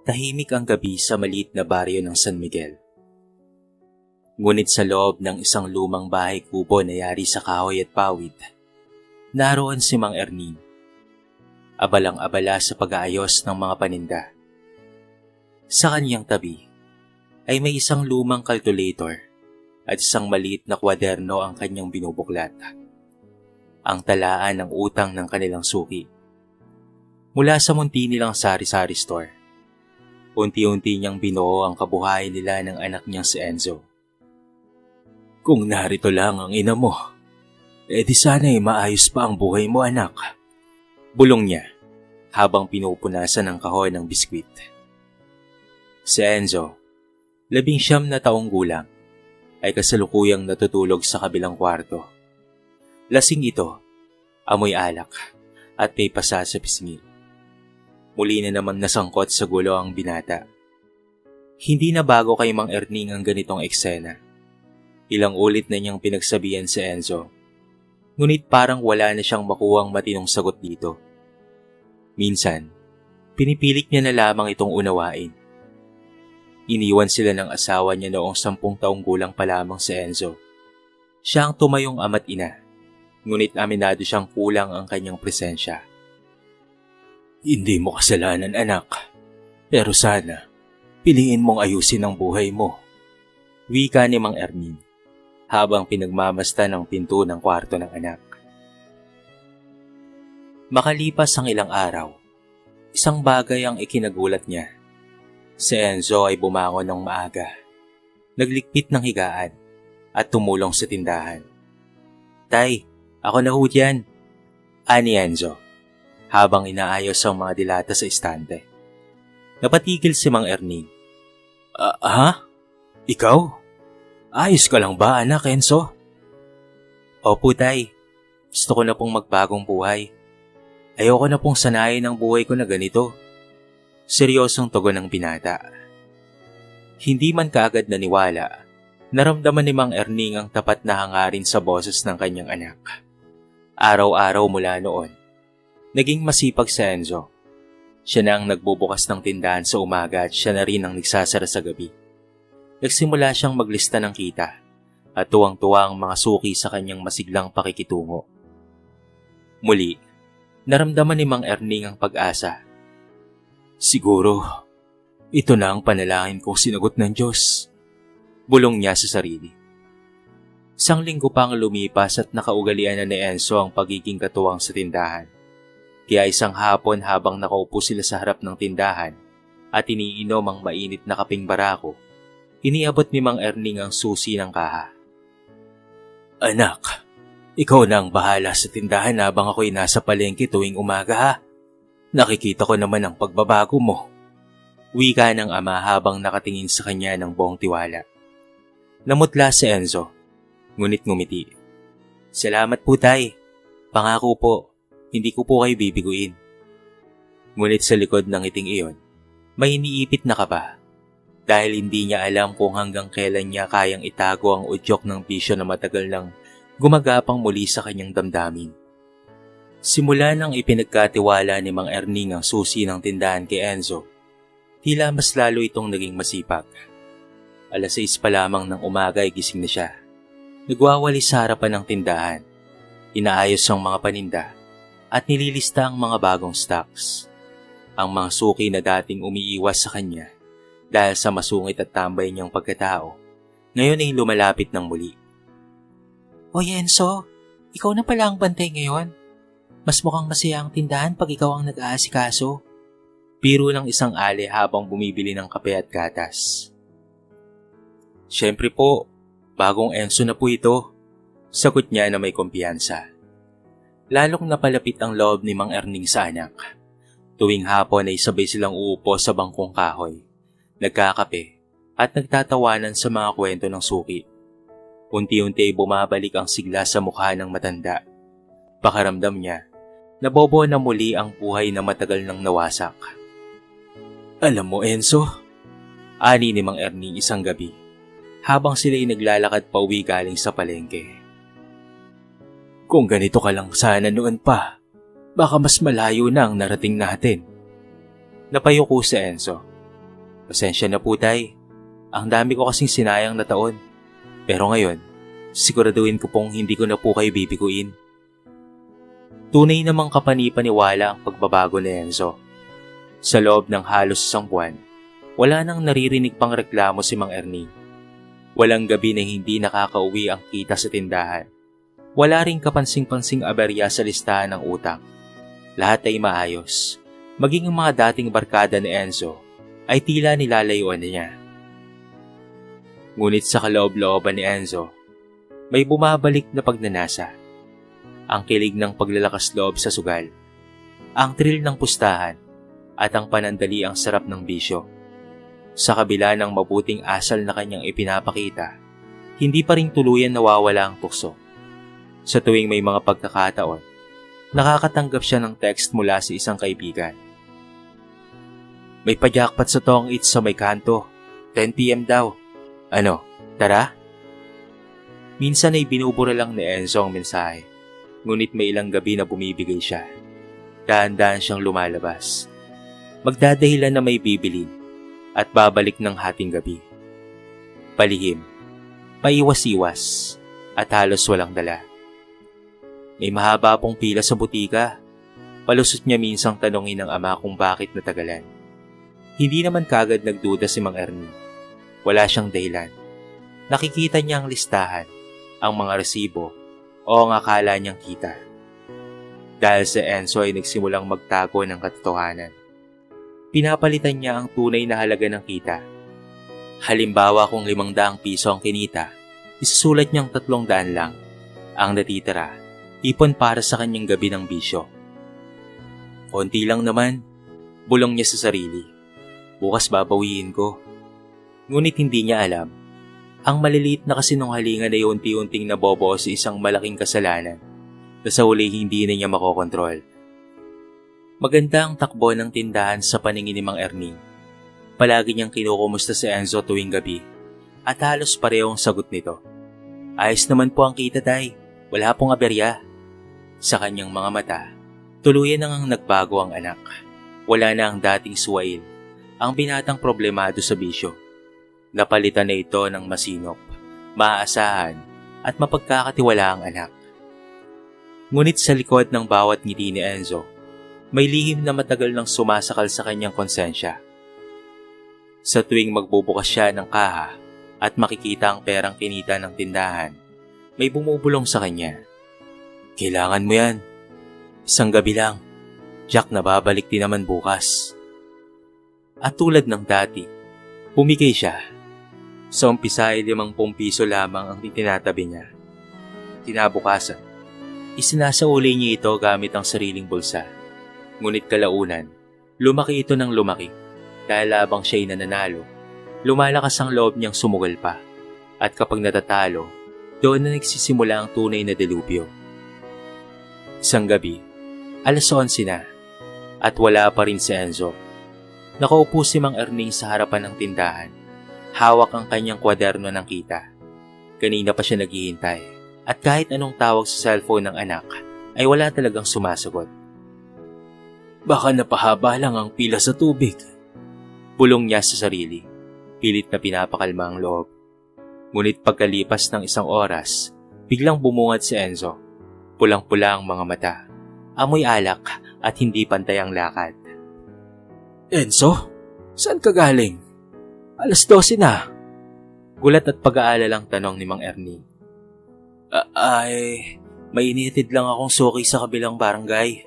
Tahimik ang gabi sa maliit na baryo ng San Miguel. Ngunit sa loob ng isang lumang bahay kubo na yari sa kahoy at pawid, naroon si Mang Erning. Abalang-abala sa pag-aayos ng mga paninda. Sa kanyang tabi ay may isang lumang calculator at isang maliit na kwaderno ang kanyang binubuklat. Ang talaan ng utang ng kanilang suki. Mula sa munti nilang sari-sari store, unti-unti niyang binuo ang kabuhayan nila ng anak niyang si Enzo. Kung narito lang ang ina mo, di sana'y maayos pa ang buhay mo, anak. Bulong niya habang pinupunasan ng kahon ng biskwit. Si Enzo, 19 na taong gulang, ay kasalukuyang natutulog sa kabilang kwarto. Lasing ito, amoy alak, at may pasa sa pisngi. Muli na naman nasangkot sa gulo ang binata. Hindi na bago kay Mang Erning ang ganitong eksena. Ilang ulit na niyang pinagsabihan si Enzo. Ngunit parang wala na siyang makuhang matinong sagot dito. Minsan, pinipilit niya na lamang itong unawain. Iniwan sila ng asawa niya noong 10 taong gulang pa lamang si Enzo. Siya ang tumayong ama't ina, ngunit aminado siyang kulang ang kanyang presensya. Hindi mo kasalanan, anak. Pero sana, piliin mong ayusin ang buhay mo. Wika ni Mang Erning, habang pinagmamasdan ang pinto ng kwarto ng anak. Makalipas ang ilang araw, isang bagay ang ikinagulat niya. Si Enzo ay bumangon ng maaga, naglikpit ng higaan, at tumulong sa tindahan. Tay, ako na ho dyan, ani Enzo, habang inaayos ang mga dilata sa istante. Napatigil si Mang Erning. Ha? Ikaw? Ayos ka lang ba, anak Enzo? Opo, tay. Gusto ko na pong magbagong buhay. Ayoko na pong sanayin ang buhay ko na ganito. Seryosong tugon ng binata. Hindi man kaagad naniwala, naramdaman ni Mang Erning ang tapat na hangarin sa boses ng kanyang anak. Araw-araw mula noon, naging masipag si Enzo. Siya na ang nagbubukas ng tindahan sa umaga at siya na rin ang nagsasara sa gabi. Nagsimula siyang maglista ng kita at tuwang-tuwa ang mga suki sa kanyang masiglang pakikitungo. Muli, naramdaman ni Mang Erning ang pag-asa. Siguro, ito na ang panalangin kong sinagot ng Diyos. Bulong niya sa sarili. Isang linggo pang lumipas at nakaugalian na ni Enzo ang pagiging katuwang sa tindahan. Kaya isang hapon habang nakaupo sila sa harap ng tindahan at iniinom ang mainit na kaping barako, iniabot ni Mang Erning ang susi ng kaha. Anak, ikaw na ang bahala sa tindahan habang ako'y nasa palengke tuwing umaga ha. Nakikita ko naman ang pagbabago mo. Wika ng ama habang nakatingin sa kanya ng buong tiwala. Namutla si Enzo, ngunit ngumiti. Salamat po tay. Pangako po, hindi ko po kayo bibiguin. Ngunit sa likod ng ngiting iyon, may iniipit na kaba. Dahil hindi niya alam kung hanggang kailan niya kayang itago ang udyok ng bisyo na matagal nang gumagapang muli sa kanyang damdamin. Simula nang ipinagkatiwala ni Mang Erning ang susi ng tindahan kay Enzo, tila mas lalo itong naging masipag. 6:00 pa lamang ng umaga ay gising na siya. Nagwawali sa harapan ng tindahan, inaayos ang mga paninda at nililista ang mga bagong stocks. Ang mga suki na dating umiiwas sa kanya dahil sa masungit at tambay niyang pagkatao, ngayon ay lumalapit ng muli. Oy Enzo, ikaw na pala ang bantay ngayon. Mas mukhang masaya ang tindahan pag ikaw ang nag-aasikaso. Biro ng isang ali habang bumibili ng kape at gatas. Siyempre po, bagong Enzo na po ito. Sagot niya na may kumpiyansa. Lalong napalapit ang loob ni Mang Erning sa anak. Tuwing hapon ay sabay silang uupo sa bangkong kahoy, nagkakape at nagtatawanan sa mga kwento ng suki. Unti-unti ay bumabalik ang sigla sa mukha ng matanda. Pakiramdam niya, nabobo na muli ang buhay na matagal nang nawasak. Alam mo Enzo, ani ni Mang Erning isang gabi, habang sila'y naglalakad pauwi galing sa palengke. Kung ganito ka lang sana noon pa, baka mas malayo na ang narating natin. Napayuko si Enzo, Pasensya na po, Tay. Ang dami ko kasing sinayang na taon. Pero ngayon, siguraduhin ko pong hindi ko na po kayo bibiguin. Tunay namang kapanipaniwala ang pagbabago ni Enzo. Sa loob ng halos isang buwan, wala nang naririnig pang reklamo si Mang Ernie. Walang gabi na hindi nakakauwi ang kita sa tindahan. Wala ring kapansing-pansing aberya sa listahan ng utang. Lahat ay maayos. Maging ang mga dating barkada ni Enzo ay tila nilalayuan niya. Ngunit sa kaloob-looban ni Enzo, may bumabalik na pagnanasa. Ang kilig ng paglalakas loob sa sugal, ang thrill ng pustahan, at ang panandali ang sarap ng bisyo. Sa kabila ng mabuting asal na kanyang ipinapakita, hindi pa rin tuluyan nawawala ang tukso. Sa tuwing may mga pagkakataon, nakakatanggap siya ng text mula sa isang kaibigan. May pajakpat sa tong eats sa may kanto. 10 PM daw. Ano, tara? Minsan ay binubura lang ni Enzo ang mensahe. Ngunit may ilang gabi na bumibigay siya. Dahan-dahan siyang lumalabas. Magdadahilan na may bibilin at babalik ng hating gabi. Palihim, paiwas-iwas at halos walang dala. May mahaba pong pila sa butika. Palusot niya minsang tanongin ng ama kung bakit natagalan. Hindi naman kagad nagduda si Mang Ernie. Wala siyang dahilan. Nakikita niya ang listahan, ang mga resibo, o ang akala niyang kita. Dahil sa Enzo ay nagsimulang magtago ng katotohanan. Pinapalitan niya ang tunay na halaga ng kita. Halimbawa kung 500 piso ang kinita, isusulat niyang 300 lang. Ang natitira, ipon para sa kanyang gabi ng bisyo. Konti lang naman, bulong niya sa sarili. Bukas babawiin ko. Ngunit hindi niya alam, ang maliliit na kasinungalingan ay unti-unting nabobuo sa isang malaking kasalanan na sa huli hindi na niya makokontrol. Maganda ang takbo ng tindahan sa paningin ni Mang Ernie. Palagi niyang kinukumusta si Enzo tuwing gabi at halos pareho ang sagot nito. Ayos naman po ang kita, Tay. Wala pong aberya. Sa kanyang mga mata, tuluyan nang nagbago ang anak. Wala na ang dating suwail, ang binatang problemado sa bisyo. Napalitan na ito ng masinop, maaasahan at mapagkakatiwalaang anak. Ngunit sa likod ng bawat ngiti ni Enzo, may lihim na matagal nang sumasakal sa kanyang konsensya. Sa tuwing magbubukas siya ng kaha at makikita ang perang kinita ng tindahan, may bumubulong sa kanya. Kailangan mo yan. Isang gabi lang. Jack, nababalik din naman bukas. At tulad ng dati, pumigay siya. Sa umpisa ay 50 piso lamang ang itinatabi niya. Kinabukasan, isinasauli niya ito gamit ang sariling bulsa. Ngunit kalaunan, lumaki ito ng lumaki. Dahil labang siya'y nananalo, lumalakas ang loob niyang sumugal pa. At kapag natatalo, doon na nagsisimula ang tunay na delubyo. Isang gabi, 11:00 na, at wala pa rin si Enzo. Nakaupo si Mang Ernie sa harapan ng tindahan. Hawak ang kanyang kwaderno ng kita. Kanina pa siya naghihintay, at kahit anong tawag sa cellphone ng anak, ay wala talagang sumasagot. Baka napahaba lang ang pila sa tubig. Bulong niya sa sarili, pilit na pinapakalma ang loob. Ngunit pagkalipas ng 1 oras, biglang bumungad si Enzo. Pulang-pula ang mga mata, amoy alak at hindi pantay ang lakad. Enzo, saan ka galing? 12:00 na. Gulat at pag-aalalang tanong ni Mang Ernie. May initid lang akong suki sa kabilang barangay.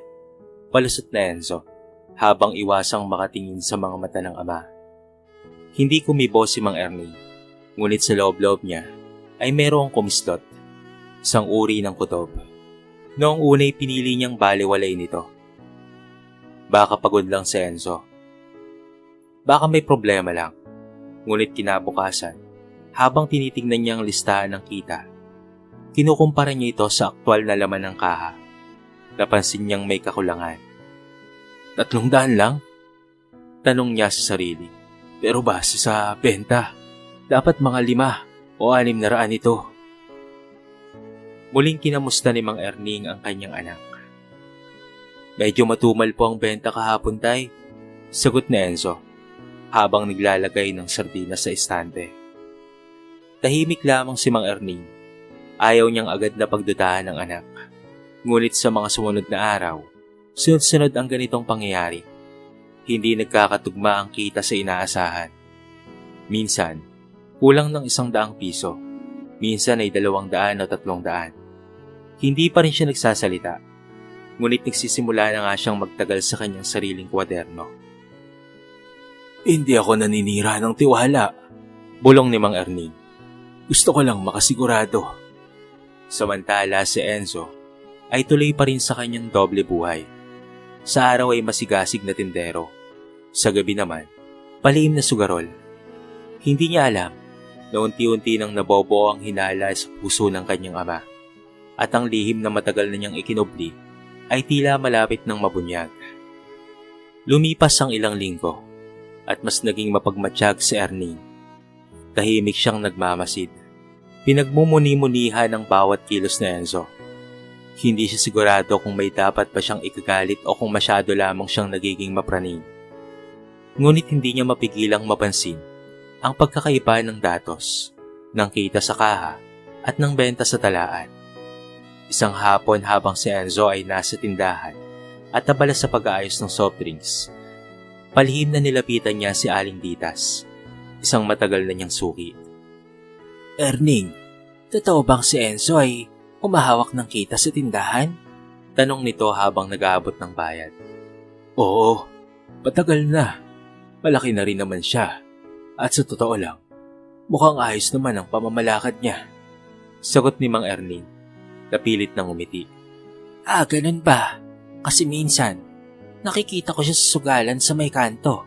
Palusot na Enzo, habang iwasang makatingin sa mga mata ng ama. Hindi kumibo si Mang Ernie, ngunit sa loob-loob niya ay merong kumislot, isang uri ng kutob. Noong una'y pinili niyang baliwalay nito. Baka pagod lang si Enzo. Baka may problema lang. Ngunit kinabukasan, habang tinitingnan niya ang listahan ng kita, kinukumpara niya ito sa aktwal na laman ng kaha. Napansin niyang may kakulangan. 300 lang? Tanong niya sa sarili. Pero base sa benta, dapat mga 5 o 600 ito. Muling kinamusta ni Mang Ernie ang kanyang anak. Medyo matumal po ang benta kahapon, Tay. Sagot ni Enzo. habang naglalagay ng sardinas sa estante. Tahimik lamang si Mang Erning. Ayaw niyang agad na pagdudahan ng anak. Ngunit sa mga sumunod na araw, sunod-sunod ang ganitong pangyayari. Hindi nagkakatugma ang kita sa inaasahan. Minsan, kulang ng 100 piso. Minsan ay 200 o 300. Hindi pa rin siya nagsasalita. Ngunit nagsisimula na nga siyang magtagal sa kanyang sariling kwaderno. Hindi ako naninira ng tiwala, bulong ni Mang Erning. Gusto ko lang makasigurado. Samantala si Enzo ay tuloy pa rin sa kanyang doble buhay. Sa araw ay masigasig na tindero. Sa gabi naman, palihim na sugarol. Hindi niya alam na unti-unti nang nabobo ang hinala sa puso ng kanyang ama. At ang lihim na matagal na niyang ikinubli ay tila malapit ng mabunyag. Lumipas ang ilang linggo at mas naging mapagmatsyag si Erning. Tahimik siyang nagmamasid. Pinagmumuni-munihan ng bawat kilos na Enzo. Hindi siya sigurado kung may dapat pa siyang ikagalit o kung masyado lamang siyang nagiging mapraning. Ngunit hindi niya mapigilang mapansin ang pagkakaiba ng datos, ng kita sa kaha at ng benta sa talaan. Isang hapon habang si Enzo ay nasa tindahan at abala sa pag-aayos ng soft drinks, palihim na nilapitan niya si Aling Ditas, isang matagal na niyang suki. Erning, totoo bang si Enzo ay humahawak ng kita sa tindahan? Tanong nito habang nag-aabot ng bayad. Oo, patagal na. Malaki na rin naman siya. At sa totoo lang, mukhang ayos naman ang pamamalakad niya. Sagot ni Mang Erning, kapilit ng umiti. Ganun ba? Kasi minsan, nakikita ko siya sa sugalan sa may kanto,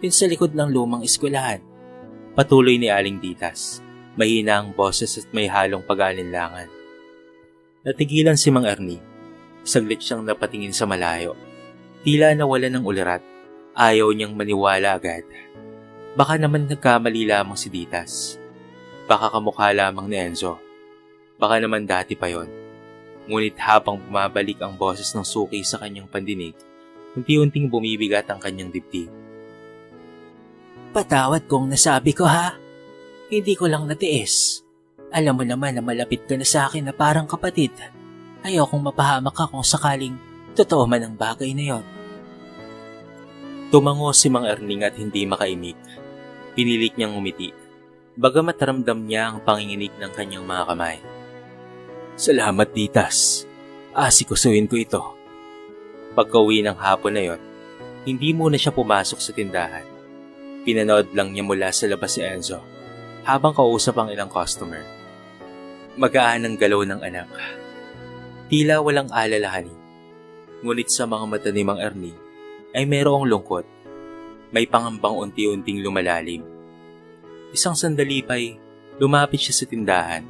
yun sa likod ng lumang eskwelahan. Patuloy ni Aling Ditas, mahina ang boses at may halong pag-alinlangan. Natigilan si Mang Erning. Saglit siyang napatingin sa malayo. Tila nawalan ng ulirat. Ayaw niyang maniwala agad. Baka naman nagkamali lamang si Ditas. Baka kamukha lamang ni Enzo. Baka naman dati pa yon. Ngunit habang bumabalik ang boses ng suki sa kanyang pandinig, unti-unting bumibigat ang kanyang dibdib. Patawad kung nasabi ko ha. Hindi ko lang natiis. Alam mo naman na malapit ka na sa akin na parang kapatid. Ayokong mapahamak ka kung sakaling totoo man ang bagay na yon. Tumango si Mang Erning at hindi makaimik. Pinilit niyang umiti. Bagamat ramdam niya ang panginginig ng kanyang mga kamay. Salamat, Ditas. Asikusuhin ko ito. Pagka-uwi ng hapon na yon, hindi muna siya pumasok sa tindahan. Pinanood lang niya mula sa labas si Enzo habang kausap ang ilang customer. Magaan ang galaw ng anak. Tila walang alalahanin. Ngunit sa mga mata ni Mang Erning ay mayroong lungkot. May pangambang unti-unting lumalalim. Isang sandali pa'y lumapit siya sa tindahan.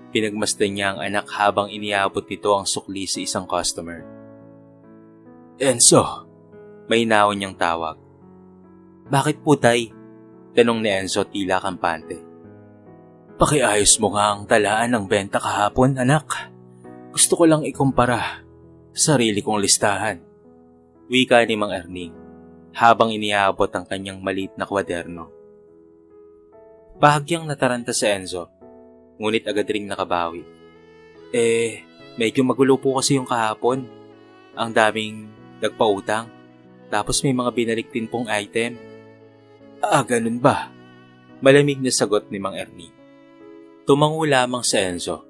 Pinagmasdan niya ang anak habang iniabot nito ang sukli sa isang customer. Enzo, may naon niyang tawag. Bakit po tay? Tanong ni Enzo tila kampante. Pakiayos mo nga ang talaan ng benta kahapon, anak. Gusto ko lang ikumpara sarili kong listahan. Wika ni Mang Erning habang iniabot ang kanyang maliit na kwaderno. Bahagyang nataranta si Enzo, ngunit agad ring nakabawi. Medyo magulo po kasi yung kahapon. Ang daming nagpautang, tapos may mga binalik din pong item. Ganun ba? Malamig na sagot ni Mang Erning. Tumango lamang si Enzo,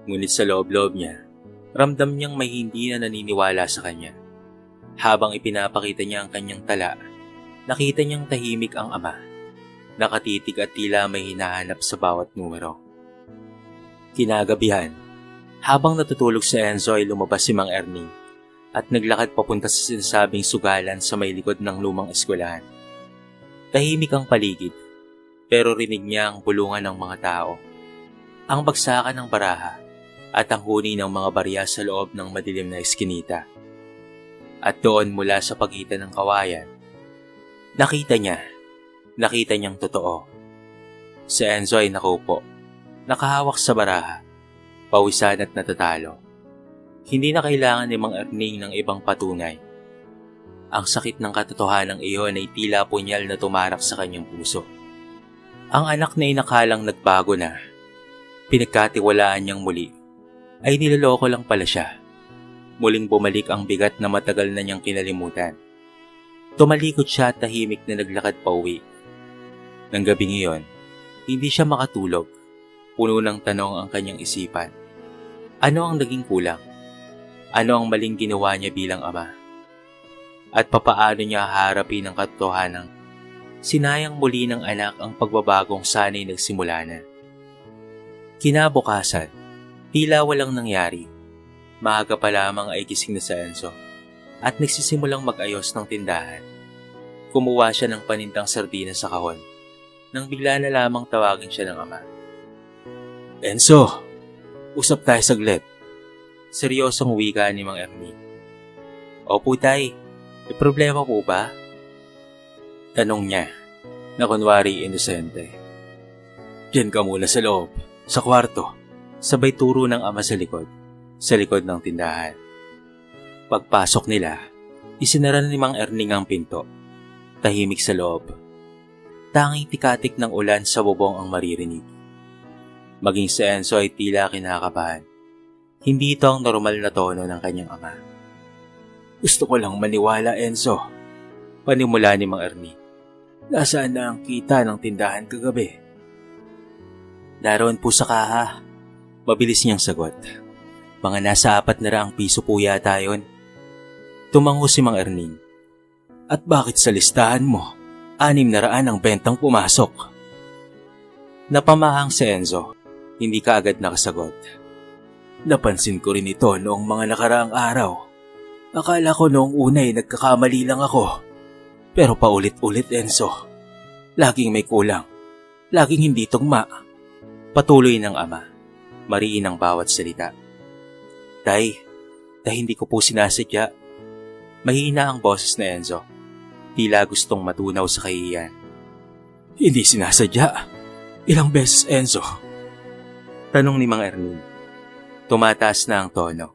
ngunit sa loob-loob niya, ramdam niyang may hindi na naniniwala sa kanya. Habang ipinapakita niya ang kanyang tala, nakita niyang tahimik ang ama. Nakatitig at tila may hinahanap sa bawat numero. Kinagabihan, habang natutulog si Enzo ay lumabas si Mang Erning at naglakad papunta sa sinasabing sugalan sa may likod ng lumang eskwelahan. Tahimik ang paligid, pero rinig niya ang bulungan ng mga tao, ang bagsakan ng baraha at ang huni ng mga barya sa loob ng madilim na eskinita. At doon mula sa pagitan ng kawayan, nakita niyang totoo. Si Enzo ay nakaupo, nakahawak sa baraha, pawisan at natatalo. Hindi na kailangan ni Mang Erning ng ibang patunay. Ang sakit ng katotohanan iyon ay tila punyal na tumarak sa kanyang puso. Ang anak na inakalang nagbago na, pinagkatiwalaan niyang muli, ay niloloko lang pala siya. Muling bumalik ang bigat na matagal na niyang kinalimutan. Tumalikod siya at tahimik na naglakad pa uwi. Nang gabing iyon, hindi siya makatulog. Puno ng tanong ang kanyang isipan. Ano ang naging kulang? Ano ang maling ginawa niya bilang ama? At papaano niya haharapin ang katotohanang sinayang muli ng anak ang pagbabagong sanay nagsimula na? Kinabukasan, tila walang nangyari. Maaga pa lamang ay gising na si Enzo at nagsisimulang mag-ayos ng tindahan. Kumuha siya ng panindang sardinas sa kahon nang bigla na lamang tawagin siya ng ama. Enzo, usap tayo saglit. Seryosong wika ni Mang Ernie. Opo tay, may problema po ba? Tanong niya na kunwari inosente. Diyan ka muna sa loob, sa kwarto. Sabay turo ng ama sa likod ng tindahan. Pagpasok nila, isinara ni Mang Ernie ang pinto. Tahimik sa loob. Tanging tikatik ng ulan sa bubong ang maririnig. Maging si Enzo ay tila kinakabahan. Hindi ito ang normal na tono ng kanyang ama. Gusto ko lang maniwala, Enzo. Panimula ni Mang Ernie. Nasaan na ang kita ng tindahan kagabi? Naroon po sa kaha. Mabilis niyang sagot. Mga nasa 400 piso po yata yun. Tumango si Mang Ernie. At bakit sa listahan mo, 600 ang bentang pumasok? Napamahang si Enzo. Hindi ka agad nakasagot. Napansin ko rin ito noong mga nakaraang araw. Akala ko noong una ay nagkakamali lang ako. Pero paulit-ulit, Enzo. Laging may kulang. Laging hindi tugma. Patuloy ng ama. Mariin ang bawat salita. Tay, hindi ko po sinasadya. Mahina ang boses na Enzo. Tila gustong matunaw sa kahihiyan. Hindi sinasadya. Ilang beses, Enzo? Tanong ni Mang Ernie. Tumataas na ang tono.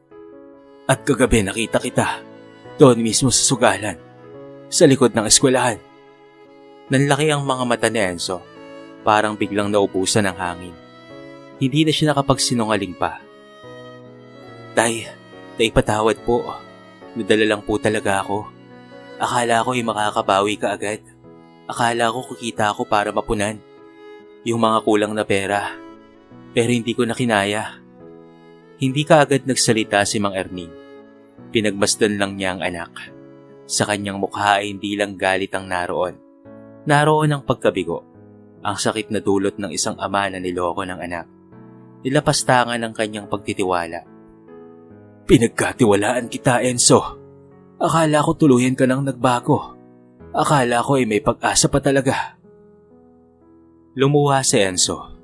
At kagabi nakita kita. Doon mismo sa sugalan. Sa likod ng eskwelahan. Nanlaki ang mga mata ni Enzo. Parang biglang naubusan ng hangin. Hindi na siya nakapagsinungaling pa. Tay, patawad po. Nadala lang po talaga ako. Akala ko ay makakabawi ka agad. Akala ko kikita ako para mapunan yung mga kulang na pera. Pero hindi ko na kinaya. Hindi ka agad nagsalita si Mang Ernie. Pinagmasdan lang niya ang anak. Sa kanyang mukha ay hindi lang galit ang naroon. Naroon ang pagkabigo. Ang sakit na dulot ng isang ama na niloko ng anak. Nilapastangan ang kanyang pagtitiwala. Pinagkatiwalaan kita, Enzo. Akala ko tuluyan ka nang nagbago. Akala ko ay may pag-asa pa talaga. Lumuha si Enzo.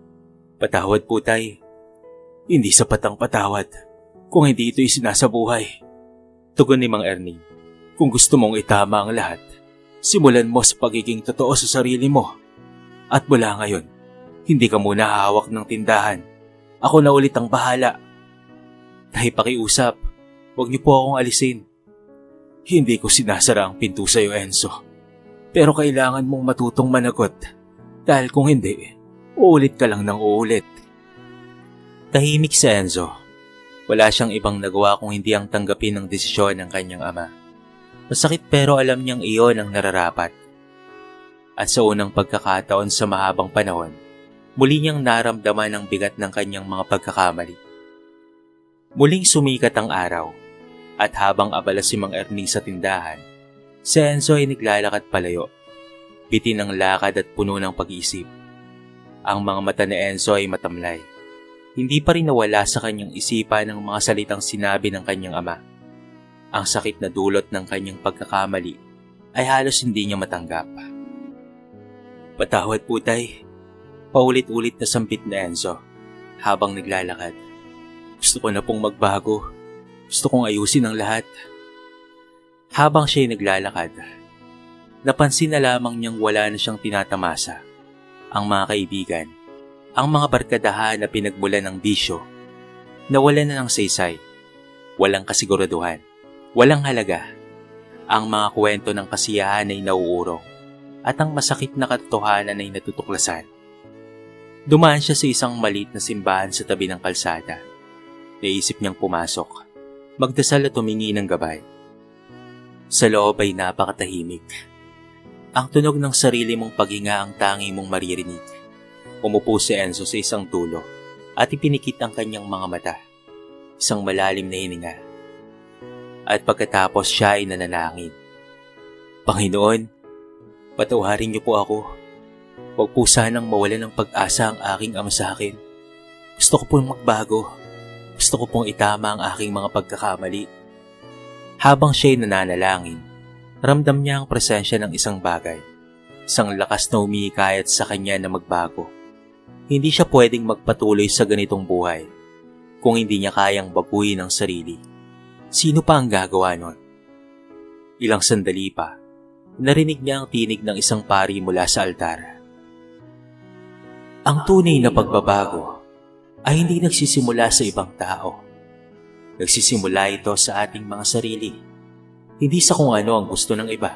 Patawad po tay. Hindi sapat ang patawad kung hindi ito'y sinasabuhay. Tugon ni Mang Ernie. Kung gusto mong itama ang lahat, simulan mo sa pagiging totoo sa sarili mo. At mula ngayon, hindi ka muna hawak ng tindahan. Ako na ulit ang bahala. Tay, pakiusap. Huwag niyo po akong alisin. Hindi ko sinasara ang pinto sa'yo, Enzo. Pero kailangan mong matutong managot. Dahil kung hindi, uulit ka lang ng uulit. Tahimik si Enzo. Wala siyang ibang nagawa kung hindi ang tanggapin ng desisyon ng kanyang ama. Masakit pero alam niyang iyon ang nararapat. At sa unang pagkakataon sa mahabang panahon, muli niyang naramdaman ang bigat ng kanyang mga pagkakamali. Muling sumikat ang araw. At habang abala si Mang Ernie sa tindahan, si Enzo ay naglalakad palayo. Bitin ang lakad at puno ng pag-iisip. Ang mga mata ni Enzo ay matamlay. Hindi pa rin nawala sa kanyang isipan ang mga salitang sinabi ng kanyang ama. Ang sakit na dulot ng kanyang pagkakamali ay halos hindi niya matanggap. Patawad po tay. Paulit-ulit na sampit na Enzo habang naglalakad. Gusto ko na pong magbago. Gusto kong ayusin ang lahat. Habang siya'y naglalakad, napansin na lamang niyang wala na siyang tinatamasa. Ang mga kaibigan, ang mga barkadahan na pinagmulan ng bisyo, nawalan na ng saysay, walang kasiguraduhan, walang halaga. Ang mga kwento ng kasiyahan ay nauurong at ang masakit na katotohanan ay natutuklasan. Dumaan siya sa isang maliit na simbahan sa tabi ng kalsada. Naisip niyang pumasok, magdasal at humingi ng gabay. Sa loob ay napakatahimik. Ang tunog ng sarili mong paghinga ang tangi mong maririnig. Umupo si Enzo sa isang dulo at ipinikit ang kanyang mga mata. Isang malalim na hininga. At pagkatapos siya ay nanalangin. Panginoon, patawarin niyo po ako. Huwag po sanang mawalan ng pag-asa ang aking ama sa akin. Gusto ko pong magbago. Gusto ko pong itama ang aking mga pagkakamali. Habang siya'y nananalangin, ramdam niya ang presensya ng isang bagay. Isang lakas na humihikayat sa kanya na magbago. Hindi siya pwedeng magpatuloy sa ganitong buhay kung hindi niya kayang baguhin ang sarili. Sino pa ang gagawa nun? Ilang sandali pa, narinig niya ang tinig ng isang pari mula sa altar. Ang tunay na pagbabago ay hindi nagsisimula sa ibang tao. Nagsisimula ito sa ating mga sarili. Hindi sa kung ano ang gusto ng iba,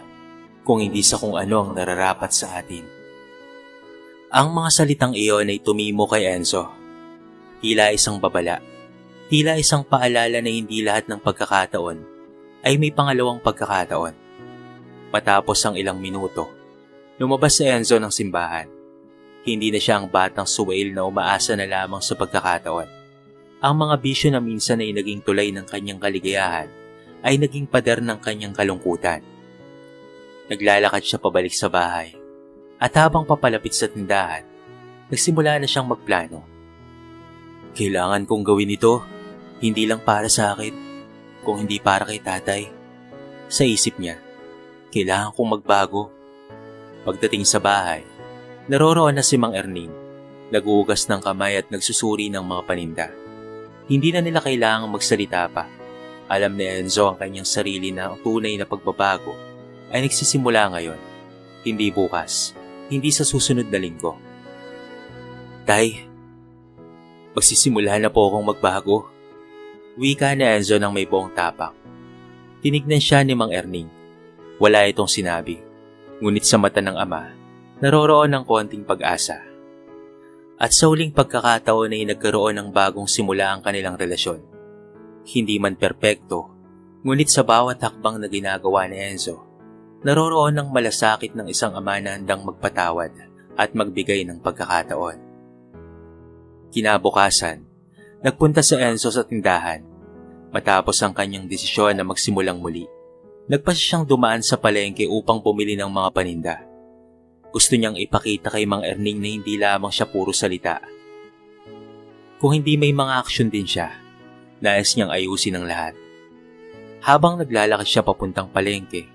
kung hindi sa kung ano ang nararapat sa atin. Ang mga salitang iyon ay tumimo kay Enzo. Tila isang babala. Tila isang paalala na hindi lahat ng pagkakataon ay may pangalawang pagkakataon. Matapos ang ilang minuto, lumabas si Enzo ng simbahan. Hindi na siya ang batang suwail na umaasa na lamang sa pagkakataon. Ang mga bisyo na minsan ay naging tulay ng kanyang kaligayahan ay naging pader ng kanyang kalungkutan. Naglalakad siya pabalik sa bahay at habang papalapit sa tindahan, nagsimula na siyang magplano. Kailangan kong gawin ito, hindi lang para sa akin, kung hindi para kay tatay. Sa isip niya, kailangan kong magbago. Pagdating sa bahay, naroroon na si Mang Erning, naguhugas ng kamay at nagsusuri ng mga paninda. Hindi na nila kailangang magsalita pa. Alam ni Enzo ang kanyang sarili na ang tunay na pagbabago ay nagsisimula ngayon, hindi bukas, hindi sa susunod na linggo. Tay, magsisimula na po akong magbago. Wika ni Enzo nang may buong tapak. Tinignan siya ni Mang Erning. Wala itong sinabi, ngunit sa mata ng ama, naroroon ng konting pag-asa. At sa huling pagkakataon ay nagkaroon ng bagong simula ang kanilang relasyon. Hindi man perpekto, ngunit sa bawat hakbang na ginagawa ni Enzo, naroroon ng malasakit ng isang ama na handang magpatawad at magbigay ng pagkakataon. Kinabukasan, nagpunta si Enzo sa tindahan. Matapos ang kanyang desisyon na magsimulang muli, nagpasya siyang dumaan sa palengke upang bumili ng mga paninda. Gusto niyang ipakita kay Mang Erning na hindi lamang siya puro salita. Kung hindi may mga aksyon din siya, nais niyang ayusin ang lahat. Habang naglalakad siya papuntang palengke,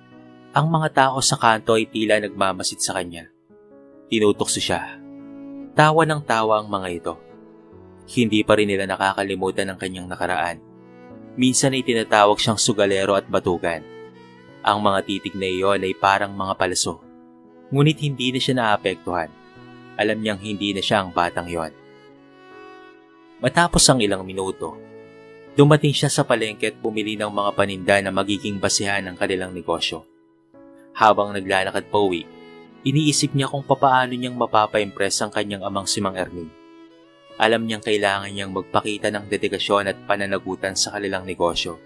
ang mga tao sa kanto ay tila nagmamasid sa kanya. Tinutokso siya. Tawa ng tawa ang mga ito. Hindi pa rin nila nakakalimutan ang kanyang nakaraan. Minsan ay tinatawag siyang sugalero at batugan. Ang mga titig na iyon ay parang mga palaso. Ngunit hindi na siya naapektuhan. Alam niyang hindi na siya ang batang yon. Matapos ang ilang minuto, dumating siya sa palengke at bumili ng mga paninda na magiging basihan ng kanilang negosyo. Habang naglalakad pa uwi, iniisip niya kung papaano niyang mapapa-impress ang kanyang amang si Mang Erning. Alam niyang kailangan niyang magpakita ng dedikasyon at pananagutan sa kanilang negosyo.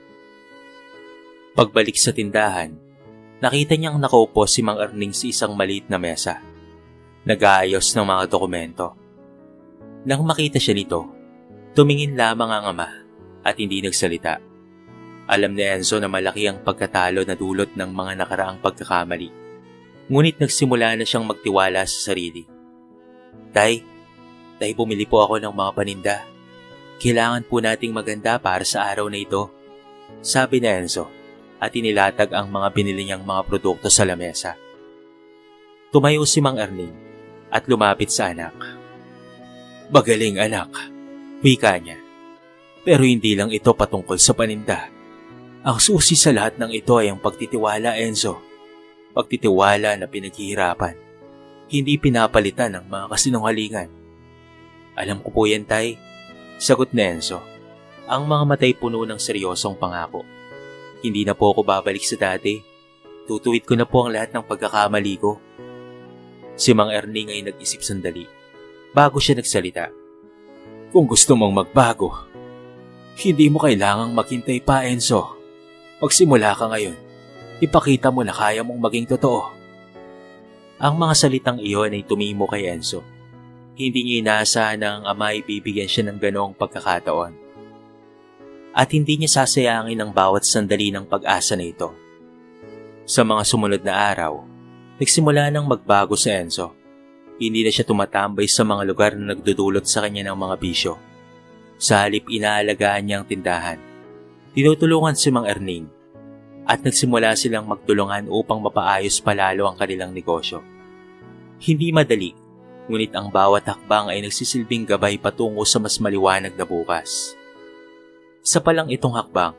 Pagbalik sa tindahan, nakita niyang nakaupo si Mang Erning sa isang maliit na mesa. Nag-aayos ng mga dokumento. Nang makita siya nito, tumingin lamang ang ama at hindi nagsalita. Alam ni Enzo na malaki ang pagkatalo na dulot ng mga nakaraang pagkakamali. Ngunit nagsimula na siyang magtiwala sa sarili. Tay, bumili po ako ng mga paninda. Kailangan po nating maganda para sa araw na ito, sabi ni Enzo at inilatag ang mga binili niyang mga produkto sa lamesa. Tumayo si Mang Erning at lumapit sa anak. Magaling anak, wika niya. Pero hindi lang ito patungkol sa paninda. Ang susi sa lahat ng ito ay ang pagtitiwala, Enzo. Pagtitiwala na pinaghihirapan. Hindi pinapalitan ng mga kasinungalingan. Alam ko po yan, Tay. Sagot ni Enzo. Ang mga matay puno ng seryosong pangako. Hindi na po ako babalik sa dati. Tutuwid ko na po ang lahat ng pagkakamali ko. Si Mang Erning ay nag-isip sandali bago siya nagsalita. Kung gusto mong magbago, hindi mo kailangang maghintay pa, Enzo. Magsimula ka ngayon. Ipakita mo na kaya mong maging totoo. Ang mga salitang iyon ay tumimo kay Enzo. Hindi niya inaasahan na ang ama ay bibigyan siya ng ganoong pagkakataon. At hindi niya sasayangin ang bawat sandali ng pag-asa na ito. Sa mga sumunod na araw, nagsimula nang magbago si Enzo. Hindi na siya tumatambay sa mga lugar na nagdudulot sa kanya ng mga bisyo. Sa halip inaalagaan niya ang tindahan. Tinutulungan si Mang Erning at nagsimula silang magtulungan upang mapaayos palalo ang kanilang negosyo. Hindi madali, ngunit ang bawat hakbang ay nagsisilbing gabay patungo sa mas maliwanag na bukas. Sa palang itong hakbang,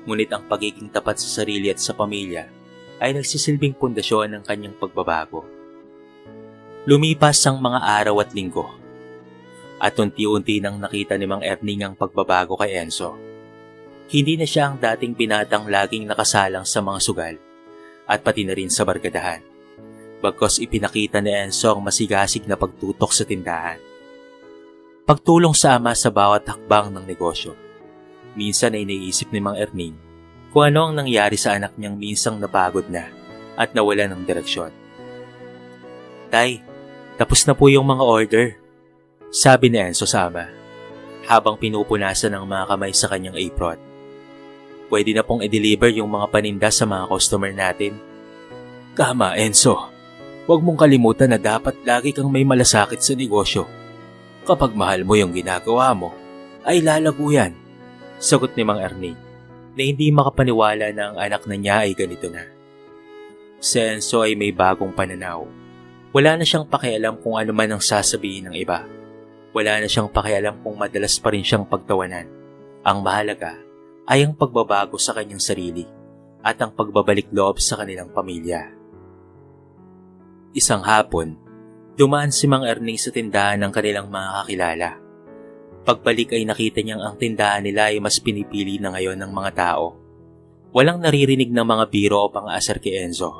ngunit ang pagiging tapat sa sarili at sa pamilya ay nagsisilbing pundasyon ng kanyang pagbabago. Lumipas ang mga araw at linggo, at unti-unti nang nakita ni Mang Erning ang pagbabago kay Enzo. Hindi na siya ang dating binatang laging nakasalang sa mga sugal at pati na rin sa barkadahan. Bagkus ipinakita ni Enzo ang masigasig na pagtutok sa tindahan. Pagtulong sa ama sa bawat hakbang ng negosyo. Minsan ay naiisip ni Mang Erning kung ano ang nangyari sa anak niyang minsang napagod na at nawala ng direksyon. Tay, tapos na po yung mga order, sabi ni Enzo sa ama habang pinupunasan ng mga kamay sa kanyang apron. Pwede na pong i-deliver yung mga paninda sa mga customer natin. Tama, Enzo. Huwag mong kalimutan na dapat lagi kang may malasakit sa negosyo. Kapag mahal mo yung ginagawa mo, ay lalago yan. Sagot ni Mang Erning na hindi makapaniwala na ang anak na niya ay ganito na. Si Enzo ay may bagong pananaw. Wala na siyang pakialam kung ano man ang sasabihin ng iba. Wala na siyang pakialam kung madalas pa rin siyang pagtawanan. Ang mahalaga ay ang pagbabago sa kanyang sarili at ang pagbabalik loob sa kanilang pamilya. Isang hapon, dumaan si Mang Erning sa tindahan ng kanilang mga kakilala. Pagbalik ay nakita niyang ang tindahan nila ay mas pinipili na ngayon ng mga tao. Walang naririnig ng mga biro o pang-aasar kay Enzo.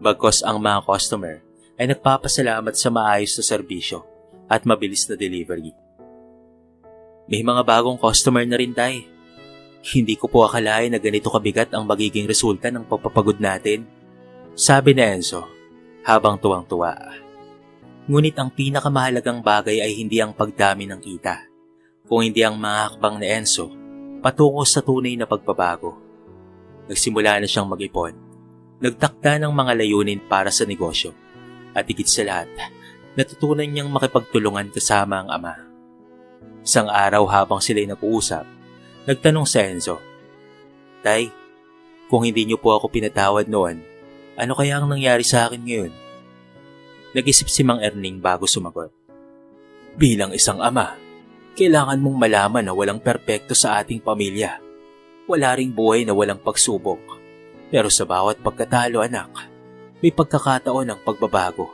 Bagkus ang mga customer ay nagpapasalamat sa maayos na serbisyo at mabilis na delivery. May mga bagong customer na rin, Tay. Hindi ko po akalain na ganito kabigat ang magiging resulta ng pagpapagod natin, sabi ni Enzo habang tuwang-tuwa. Ngunit ang pinakamahalagang bagay ay hindi ang pagdami ng kita, kung hindi ang mga hakbang ni Enzo patungo sa tunay na pagbabago. Nagsimula na siyang mag-ipon, nagtakda ng mga layunin para sa negosyo, at higit sa lahat, natutunan niyang makipagtulungan kasama ang ama. Isang araw habang sila'y nag-uusap, nagtanong si Enzo, Tay, kung hindi niyo po ako pinatawad noon, ano kaya ang nangyari sa akin ngayon? Nag-isip si Mang Erning bago sumagot. Bilang isang ama, kailangan mong malaman na walang perpekto sa ating pamilya. Wala ring buhay na walang pagsubok. Pero sa bawat pagkatalo, anak, may pagkakataon ng pagbabago.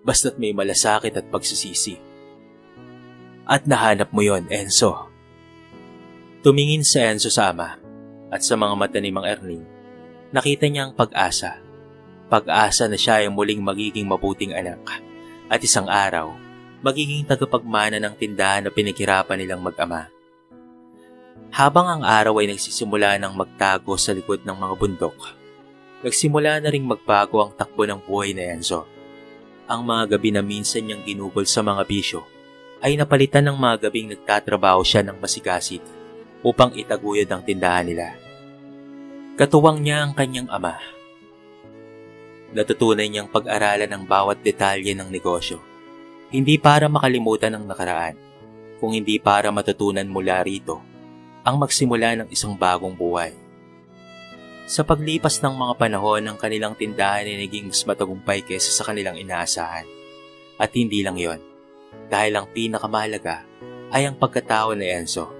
Basta't may malasakit at pagsisisi. At nahanap mo yon, Enzo. Tumingin si Enzo sa ama at sa mga mata ni Mang Erning. Nakita niya ang pag-asa. Pag-asa na siya ay muling magiging mabuting anak at isang araw, magiging tagapagmana ng tindahan na pinaghirapan nilang mag-ama. Habang ang araw ay nagsisimula ng magtago sa likod ng mga bundok, nagsimula na ring magbago ang takbo ng buhay ni Enzo. Ang mga gabi na minsan niyang ginugol sa mga bisyo ay napalitan ng mga gabing nagtatrabaho siya ng masigasig upang itaguyod ang tindahan nila. Katuwang niya ang kanyang ama. Natutunan niyang pag-aralan ang bawat detalye ng negosyo. Hindi para makalimutan ang nakaraan, kung hindi para matutunan mula rito ang magsimula ng isang bagong buhay. Sa paglipas ng mga panahon, ang kanilang tindahan ay naging mas matagumpay kaysa sa kanilang inaasahan. At hindi lang yon, dahil ang pinakamahalaga ay ang pagkatao ni Enzo.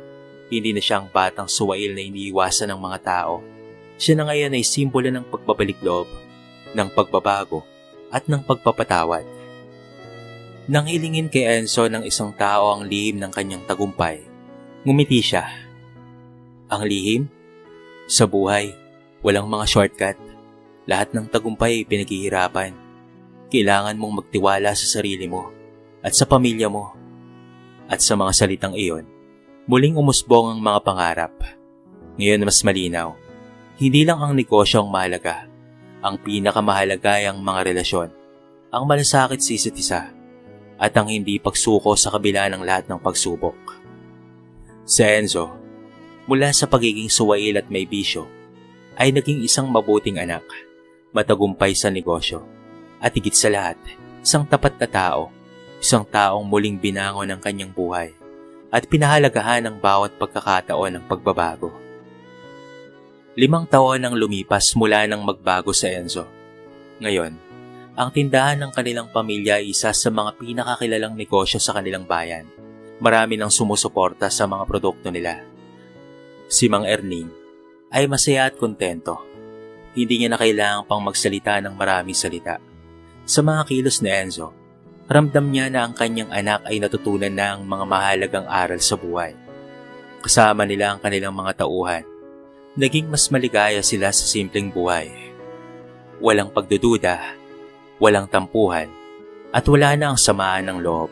Hindi na siyang batang suwail na iniiwasan ng mga tao. Siya na ngayon ay simbolo ng pagbabalik loob, ng pagbabago, at ng pagpapatawad. Nang hilingin kay Enzo ng isang tao ang lihim ng kanyang tagumpay, ngumiti siya. Ang lihim? Sa buhay, walang mga shortcut. Lahat ng tagumpay ay pinaghihirapan. Kailangan mong magtiwala sa sarili mo at sa pamilya mo. At sa mga salitang iyon, muling umusbong ang mga pangarap. Ngayon mas malinaw, hindi lang ang negosyo ang mahalaga. Ang pinakamahalaga ay ang mga relasyon, ang malasakit sa isa't isa, at ang hindi pagsuko sa kabila ng lahat ng pagsubok. Si Enzo, mula sa pagiging suwail at may bisyo, ay naging isang mabuting anak, matagumpay sa negosyo, at higit sa lahat, isang tapat na tao, isang taong muling binangon ang kanyang buhay at pinahalagahan ang bawat pagkakataon ng pagbabago. 5 taon ang lumipas mula nang magbago sa Enzo. Ngayon, ang tindahan ng kanilang pamilya ay isa sa mga pinakakilalang negosyo sa kanilang bayan. Marami nang sumusuporta sa mga produkto nila. Si Mang Erning ay masaya at kontento. Hindi niya na kailangang pang magsalita ng maraming salita. Sa mga kilos ni Enzo, ramdam niya na ang kanyang anak ay natutunan na ang mga mahalagang aral sa buhay. Kasama nila ang kanilang mga tauhan. Naging mas maligaya sila sa simpleng buhay. Walang pagdududa, walang tampuhan, at wala na ang samaan ng loob.